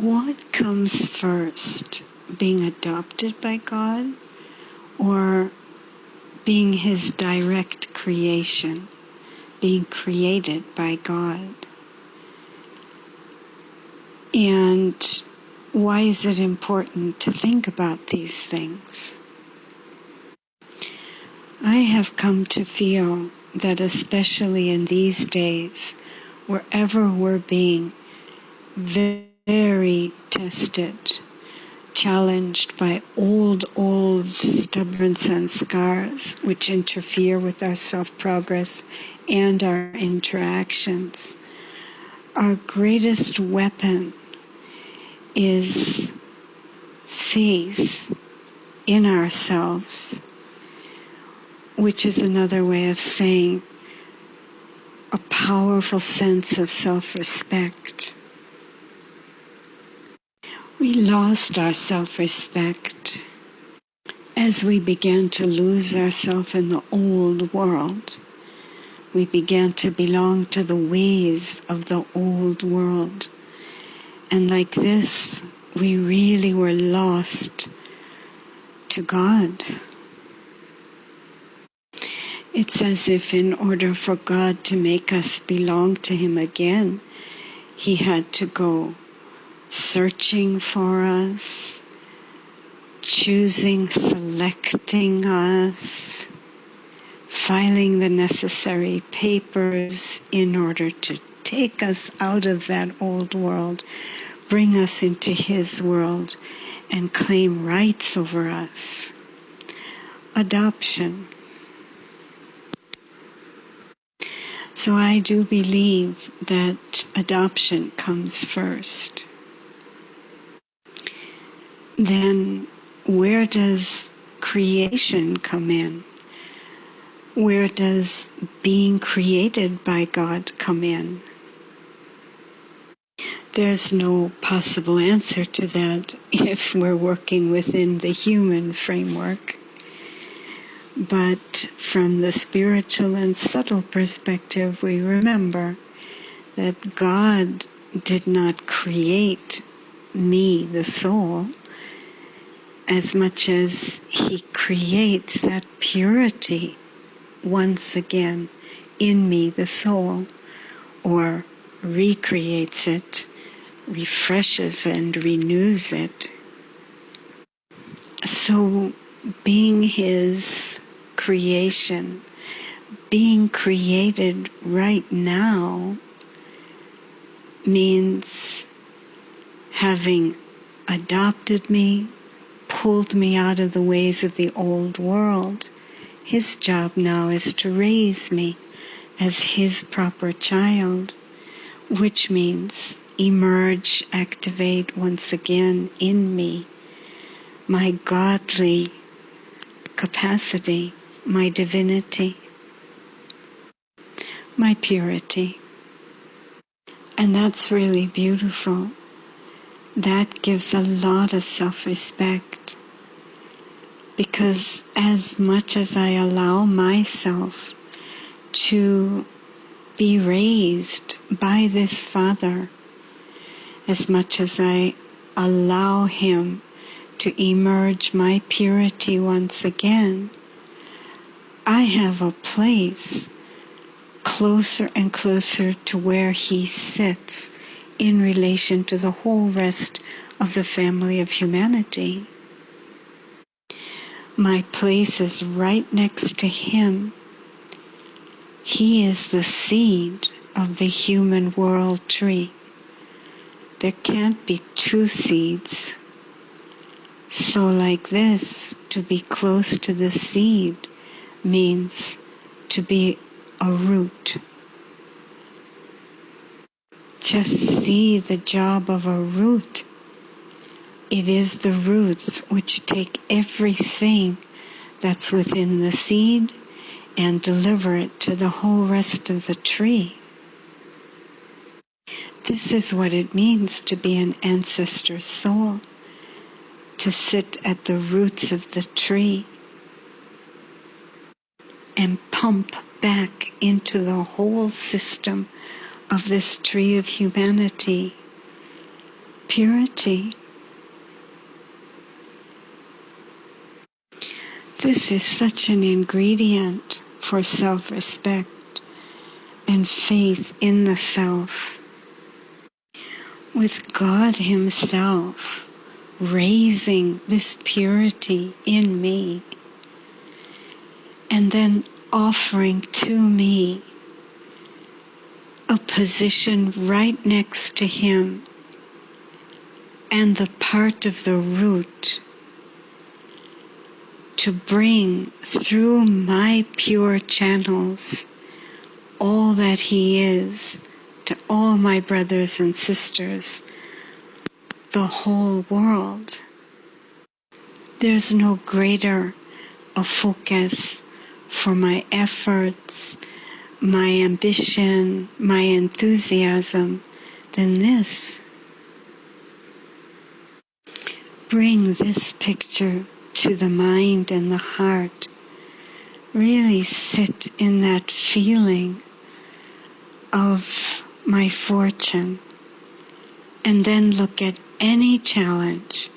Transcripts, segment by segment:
what comes first, being adopted by God or being His direct creation, being created by God? And why is it important to think about these things? I have come to feel that especially in these days, wherever we're being very tested, challenged by old stubborn sanskars which interfere with our self-progress and our interactions, our greatest weapon is faith in ourselves, which is another way of saying a powerful sense of self-respect. We lost our self-respect as we began to lose ourselves in the old world. We began to belong to the ways of the old world. And like this, we really were lost to God. It's as if in order for God to make us belong to Him again, He had to go searching for us, choosing, selecting us, filing the necessary papers in order to take us out of that old world, bring us into His world, and claim rights over us. Adoption. So I do believe that adoption comes first. Then where does creation come in? Where does being created by God come in? There's no possible answer to that if we're working within the human framework. But from the spiritual and subtle perspective, we remember that God did not create me, the soul, as much as He creates that purity once again in me, the soul, or recreates it, refreshes and renews it. So being His creation, being created right now, means having adopted me, pulled me out of the ways of the old world. His job now is to raise me as His proper child, which means emerge, activate once again in me my godly capacity, my divinity, my purity. And that's really beautiful. That gives a lot of self-respect, because as much as I allow myself to be raised by this Father, as much as I allow Him to emerge my purity once again, I have a place closer and closer to where He sits in relation to the whole rest of the family of humanity. My place is right next to Him. He is the seed of the human world tree. There can't be two seeds. So like this, to be close to the seed means to be a root. Just see the job of a root. It is the roots which take everything that's within the seed and deliver it to the whole rest of the tree. This is what it means to be an ancestor soul, to sit at the roots of the tree and pump back into the whole system of this tree of humanity purity. This is such an ingredient for self-respect and faith in the self. With God Himself raising this purity in me and then offering to me a position right next to Him and the part of the root to bring through my pure channels all that He is to all my brothers and sisters, the whole world. There's no greater a focus for my efforts, my ambition, my enthusiasm than this. Bring this picture to the mind and the heart. Really sit in that feeling of my fortune, and then look at any challenge,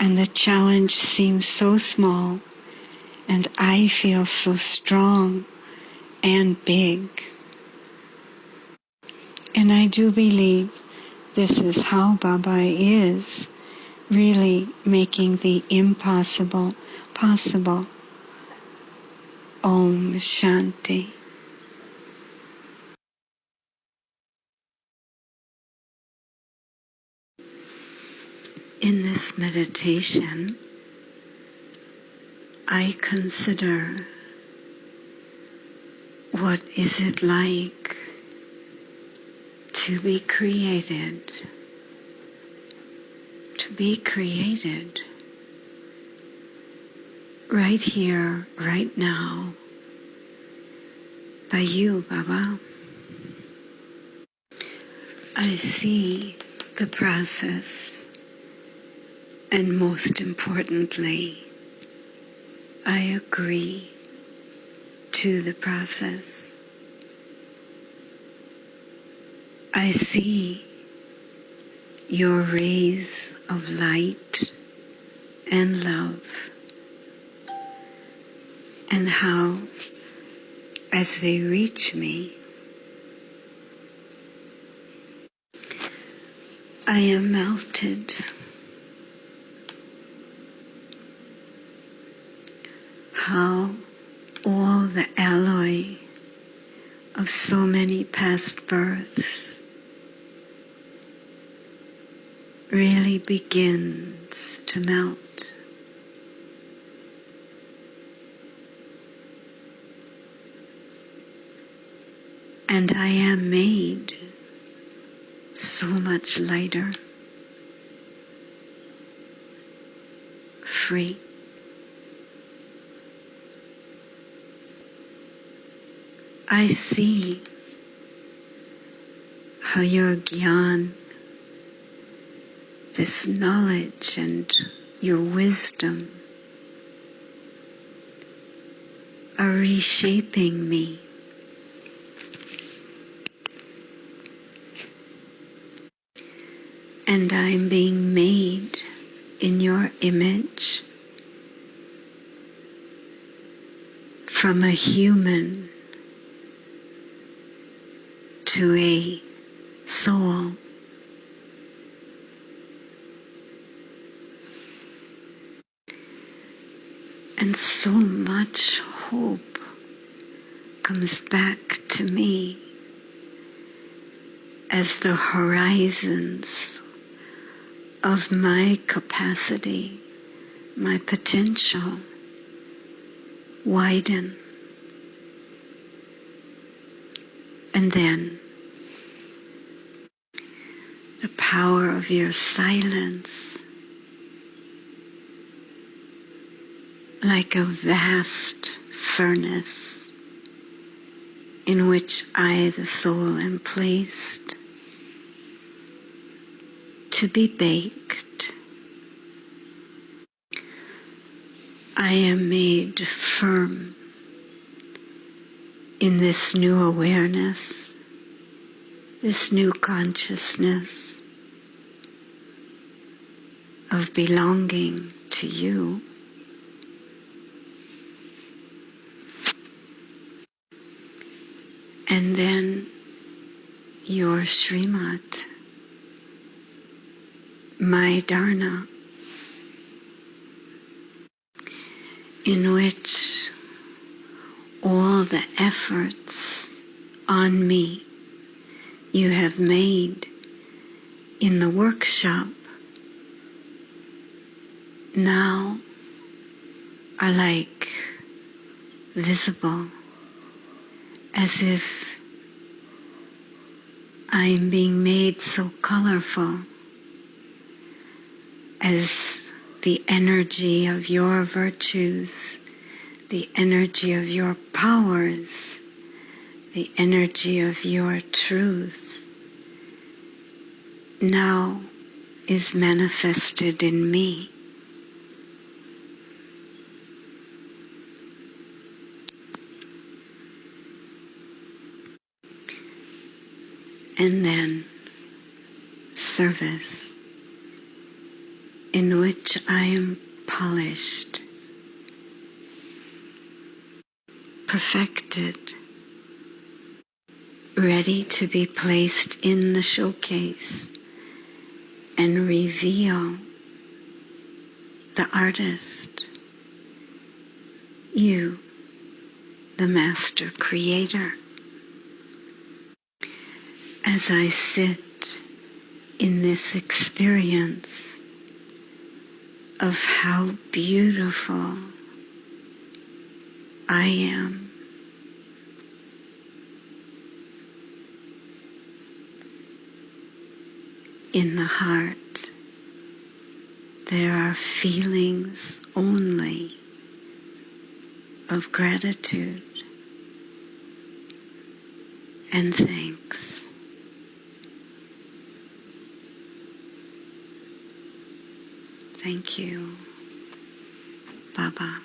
and the challenge seems so small, and I feel so strong and big. And I do believe this is how Baba is really making the impossible possible. Om Shanti. In this meditation, I consider, what is it like to be created? To be created right here, right now, by you, Baba. I see the process, and most importantly, I agree to the process. I see your rays of light and love, and how, as they reach me, I am melted. How all the alloy of so many past births really begins to melt. And I am made so much lighter, free. I see how your gyan, this knowledge and your wisdom, are reshaping me. And I'm being made in your image from a human to a soul. And so much hope comes back to me as the horizons of my capacity, my potential, widen. And then the power of your silence, like a vast furnace in which I, the soul, am placed to be baked. I am made firm in this new awareness, this new consciousness, of belonging to you. And then your Srimad, my Dharna, in which all the efforts on me you have made in the workshop now are like visible, as if I'm being made so colorful as the energy of your virtues, the energy of your powers, the energy of your truth now is manifested in me. And then service, in which I am polished, perfected, ready to be placed in the showcase and reveal the artist, you, the master creator. As I sit in this experience of how beautiful I am, in the heart, there are feelings only of gratitude and thanks. Thank you, Baba.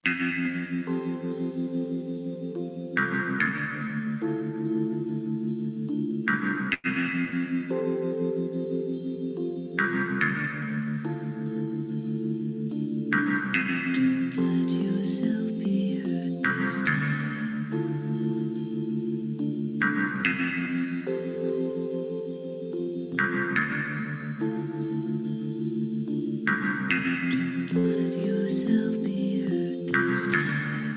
Let yourself be hurt this time. Don't let yourself be hurt this time.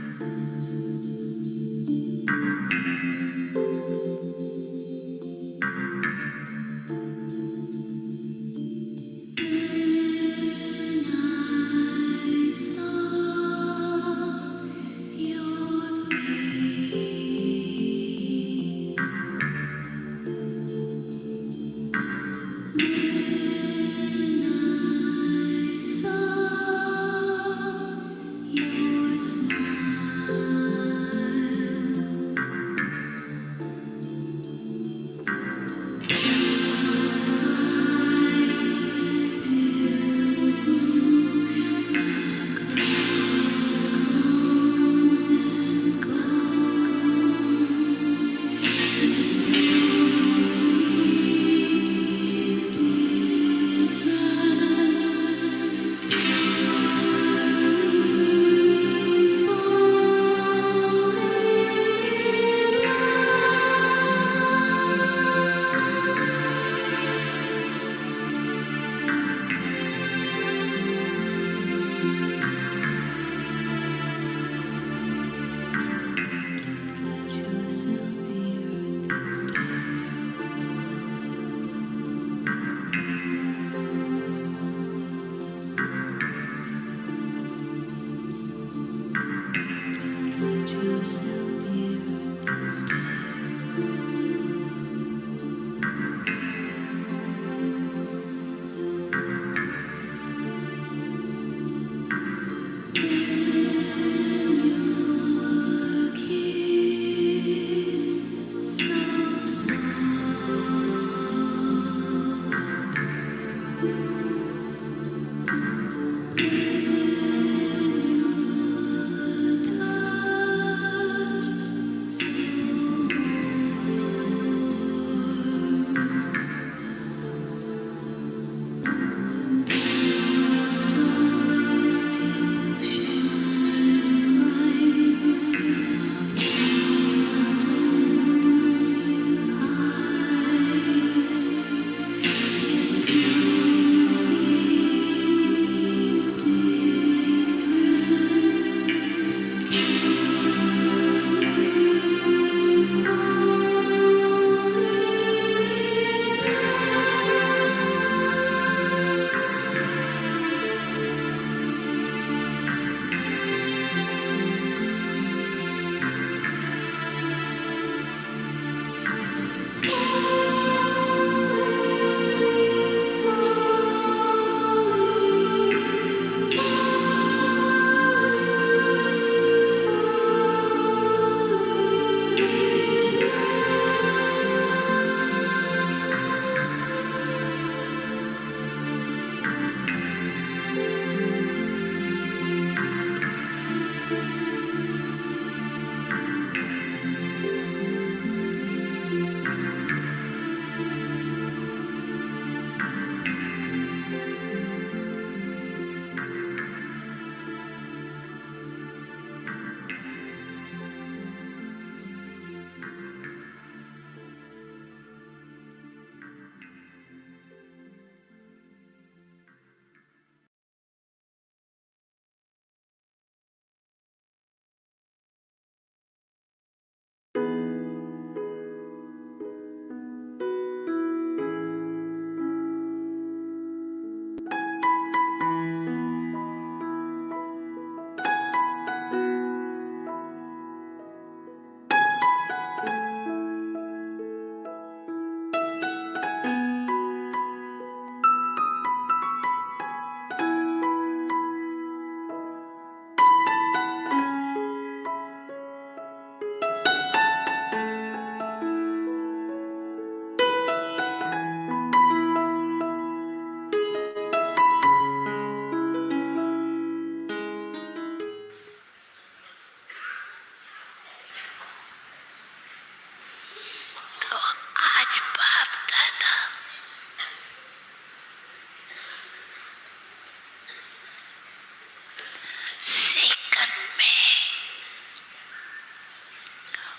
क्षण में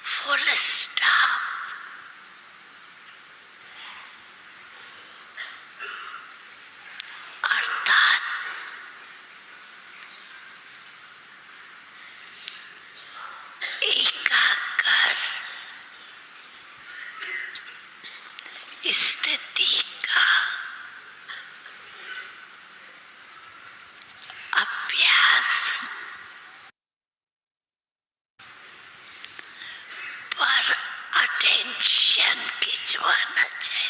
full stop अर्थात एकाग्र स्थिति का अभ्यास पर attention खिंचवाना चाहिए।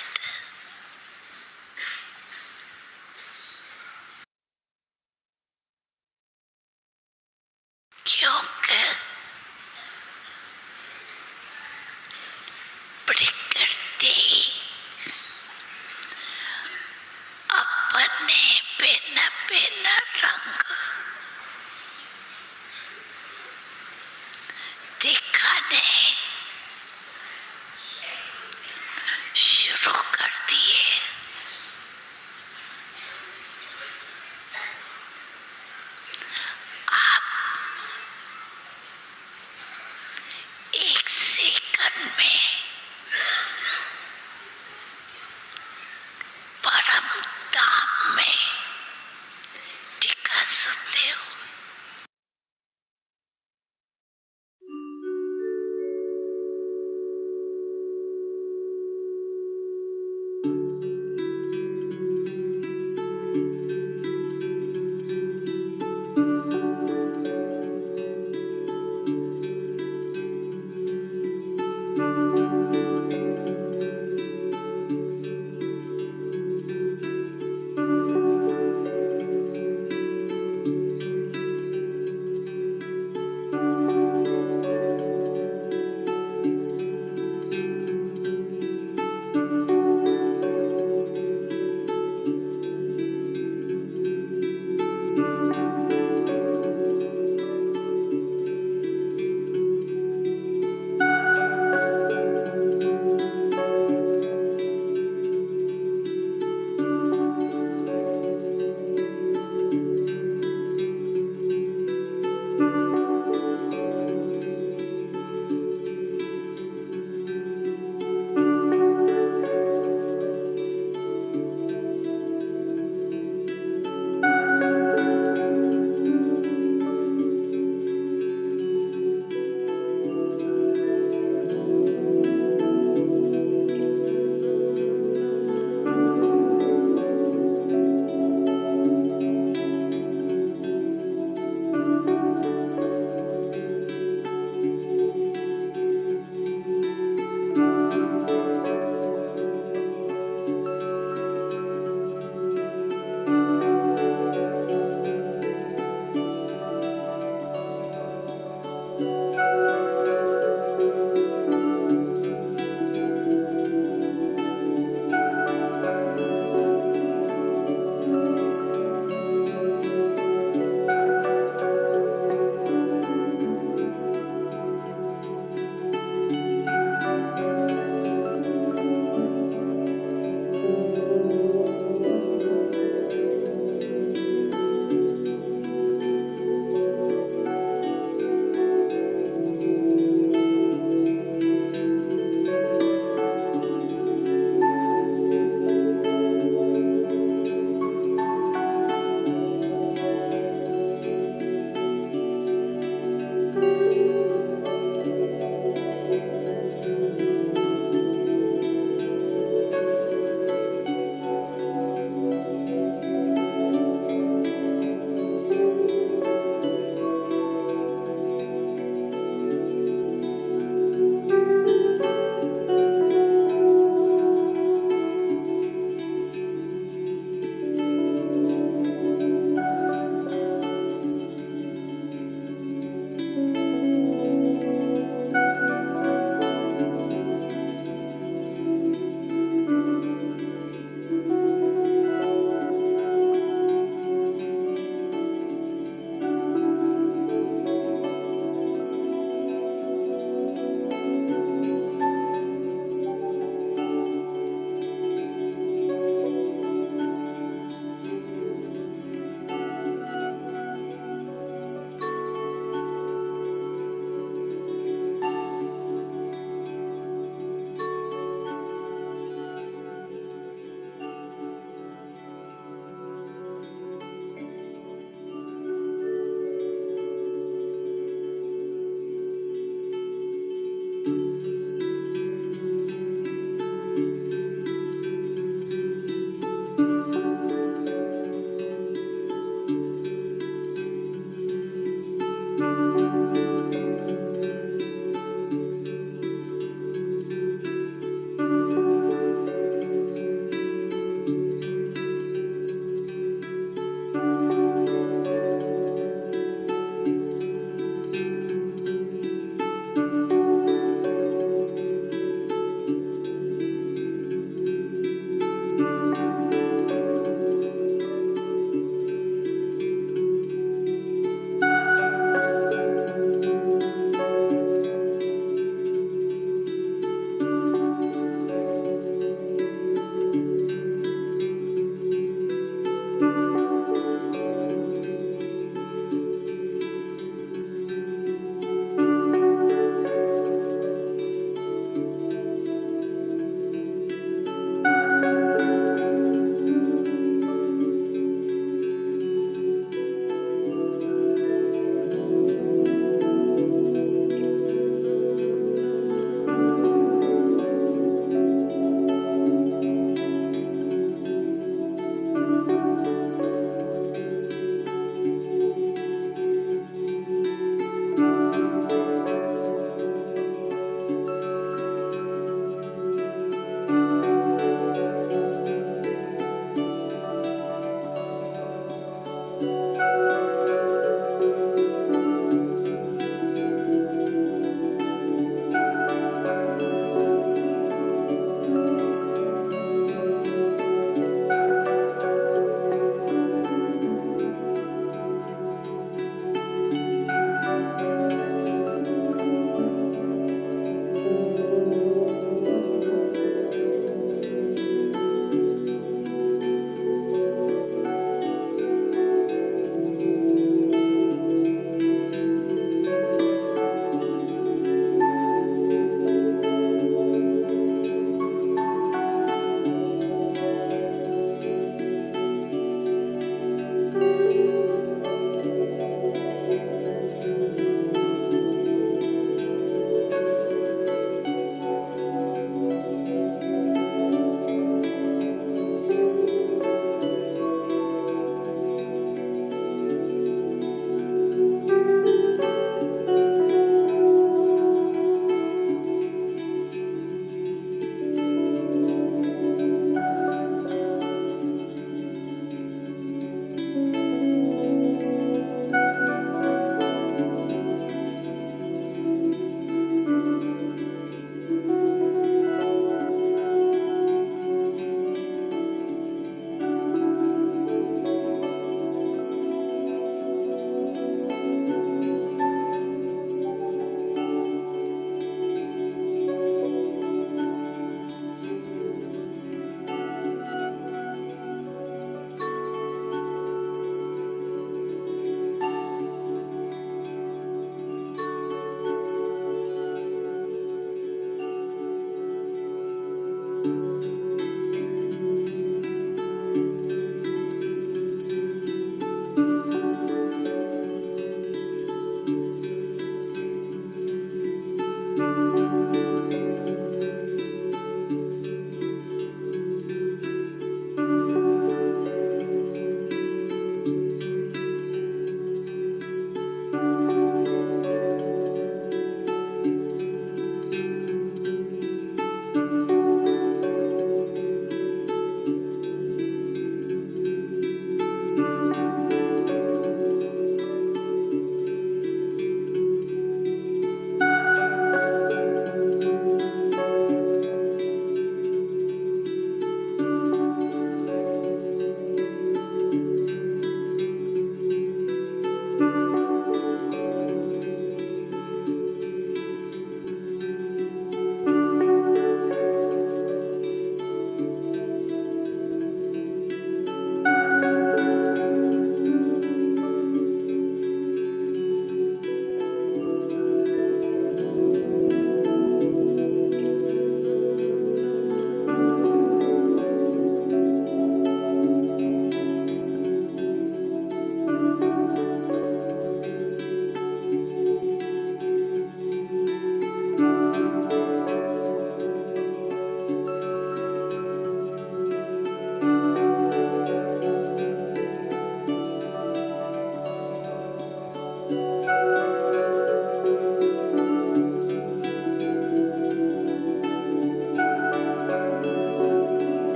क्योंकि प्रकृति अपने भिन्न भिन्न रंग दिखाने शुरू कर दिए। आप एक सेकंड में परम धाम में टिका सकते हो।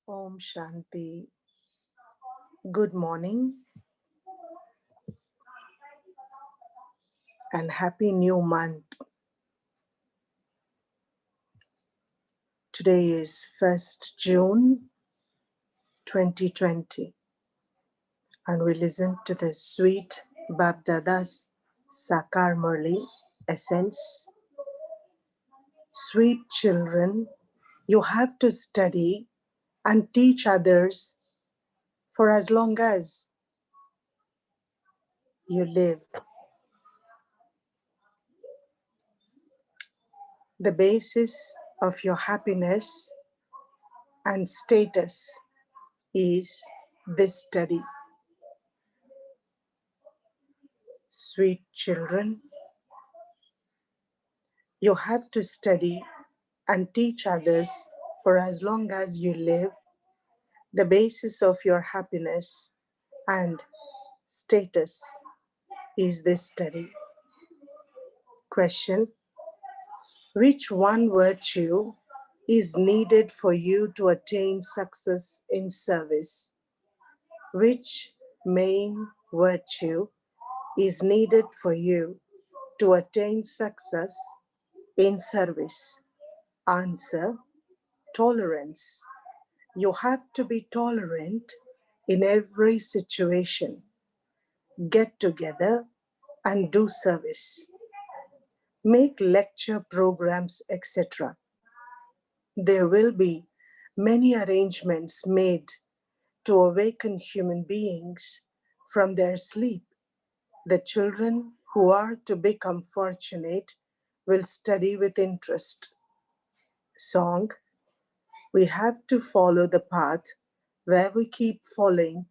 Om Shanti. Good morning and happy new month. Today is 1st June 2020 and we listen to the sweet Babdada's Sakar Murli essence. Sweet children, you have to study and teach others for as long as you live. The basis of your happiness and status is this study. Sweet children, you have to study and teach others for as long as you live. The basis of your happiness and status is this study. Question: which one virtue is needed for you to attain success in service? Which main virtue is needed for you to attain success in service? Answer: tolerance. You have to be tolerant in every situation. Get together and do service. Make lecture programs, etc. There will be many arrangements made to awaken human beings from their sleep. The children who are to become fortunate will study with interest. Song: we have to follow the path where we keep falling,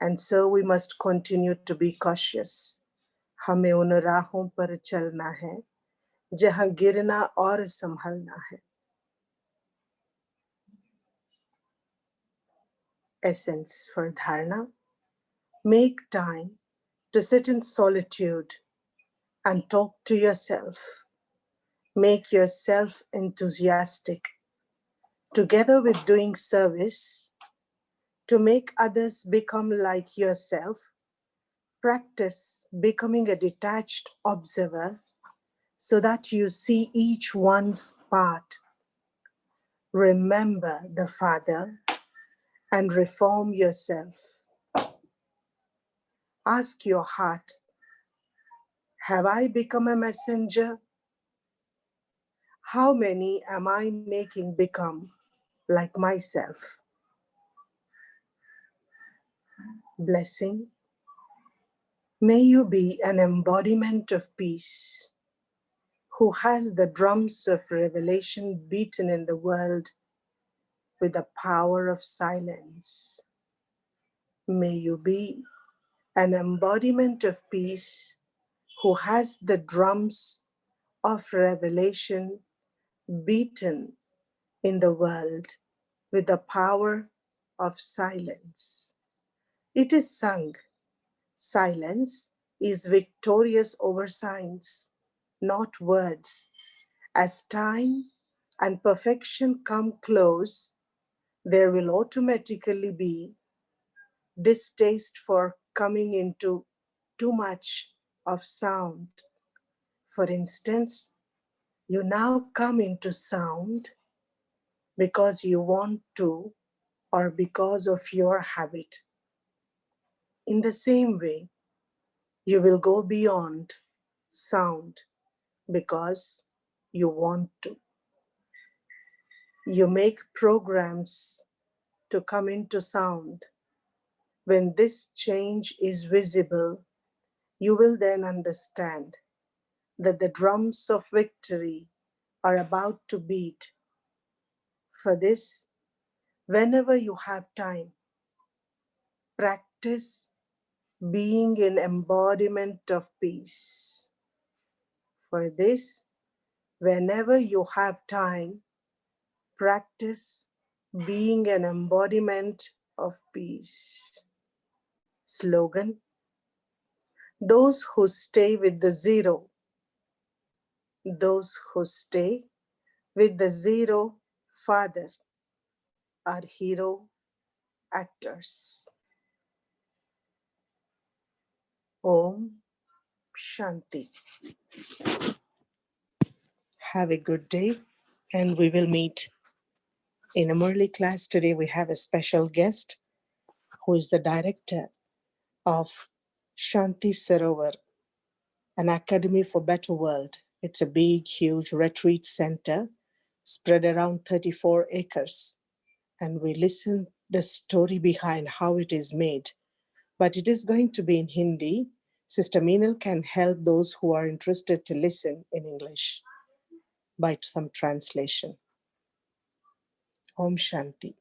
and so we must continue to be cautious. हमें उन राहों पर चलना है जहां गिरना और संभलना है. Essence for dharana: make time to sit in solitude and talk to yourself. Make yourself enthusiastic, together with doing service, to make others become like yourself. Practice becoming a detached observer so that you see each one's part. Remember the Father and reform yourself. Ask your heart, have I become a messenger? How many am I making become like myself? Blessing: may you be an embodiment of peace, who has the drums of revelation beaten in the world with the power of silence. May you be an embodiment of peace, who has the drums of revelation beaten in the world with the power of silence. It is sung, silence is victorious over signs, not words. As time and perfection come close, there will automatically be distaste for coming into too much of sound. For instance, you now come into sound because you want to or because of your habit. In the same way, you will go beyond sound because you want to. You make programs to come into sound. When this change is visible, you will then understand that the drums of victory are about to beat. For this, whenever you have time, practice being in embodiment of peace. For this, whenever you have time, practice being an embodiment of peace. Slogan: those who stay with the zero, those who stay with the zero Father are hero actors. Om Shanti. Have a good day, and we will meet in a Murli class. Today we have a special guest who is the director of Shanti Sarovar, an academy for better world. It's a big, huge retreat center spread around 34 acres. And we listen the story behind how it is made. But it is going to be in Hindi. Sister Meenal can help those who are interested to listen in English by some translation. Om Shanti.